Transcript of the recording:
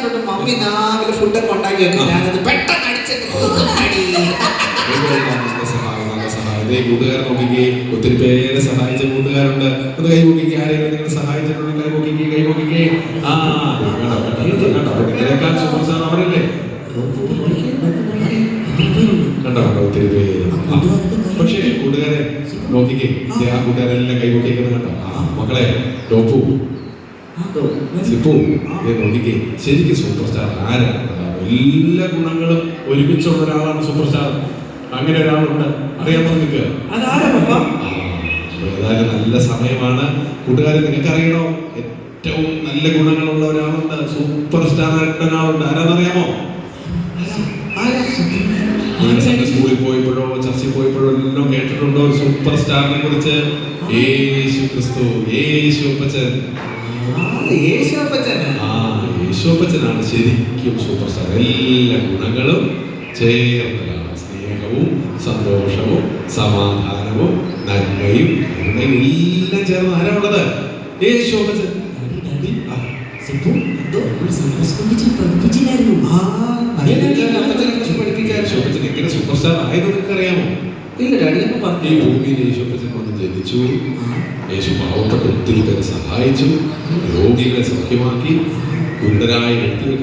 ഇഷ്ടപ്പെട്ടു. മമ്മി രാവിലെ ഫുഡൊക്കെ ഉണ്ടാക്കി വെക്കും, ഞാനത് പെട്ടെന്ന് അടിച്ചിട്ട് കൂട്ടുകാരൻ നോക്കിക്കേ, ഒത്തിരി പേരെ സഹായിച്ച കൂട്ടുകാരുണ്ട്. ഒന്ന് കൈ നോക്കിക്കേ, ആരെങ്കിലും നിങ്ങൾ സഹായിച്ചിട്ടുണ്ടെങ്കിൽ കൈ നോക്കിക്കേ, കൈ നോക്കിക്കേ. ഇതിനേക്കാൾ സൂപ്പർ സ്റ്റാർ അവരല്ലേ. കണ്ടോ ഒത്തിരി പേര്. പക്ഷേ കൂട്ടുകാരെ നോക്കിക്കേ, ആ കൂട്ടുകാരെല്ലാം കൈ നോക്കിക്കുന്നത് കണ്ടോ. മക്കളെ ടോപ്പു സിപ്പു നോക്കിക്കേ, ശരിക്കും സൂപ്പർ സ്റ്റാർ ആരാണ്? എല്ലാ ഗുണങ്ങളും ഒരുമിച്ചുള്ള ഒരാളാണ് സൂപ്പർ സ്റ്റാർ. അങ്ങനെ ഒരാളുണ്ട്, അറിയാമോ നിങ്ങൾക്ക്? ഏതായാലും നല്ല സമയമാണ് കൂട്ടുകാരെ. നിങ്ങൾക്ക് അറിയണോ, ഏറ്റവും നല്ല ഗുണങ്ങളുള്ള ഒരാളുണ്ട്, സൂപ്പർ സ്റ്റാർ ആയിട്ട് ഒരാളുണ്ട്. ആരാന്നറിയാമോ? സ്കൂളിൽ പോയപ്പോഴോ ചർച്ചയിൽ പോയപ്പോഴോ എല്ലാം കേട്ടിട്ടുണ്ടോ ഒരു സൂപ്പർ സ്റ്റാറിനെ കുറിച്ച്? യേശു ക്രിസ്തു, യേശു അപ്പച്ചൻ. യേശുപ്പച്ചനാണ് ശരിക്കും സൂപ്പർ സ്റ്റാർ. എല്ലാ ഗുണങ്ങളും ചേർന്നതാണ്. സ്നേഹവും സന്തോഷവും സമാധാനവും നന്മയും കരുണയും എല്ലാം ചേർന്ന് ആരാണുള്ളത്? യേശുപ്പച്ചൻ. യേശുപ്പച്ചൻ എങ്ങനെ സൂപ്പർ സ്റ്റാർ ആയത് നിങ്ങൾക്ക് അറിയാമോ? ഇല്ല ഡാഡി, എന്ന് പറഞ്ഞു. ഈ ഭൂമിയിൽ യേശുപ്പച്ചൻ വന്ന് ജനിച്ചു. യേശു പാവപ്പെട്ട ഒത്തിരി പേരെ സഹായിച്ചു, രോഗികളെ സൗഖ്യമാക്കി, ഗുരുതരായ വ്യക്തികൾക്ക്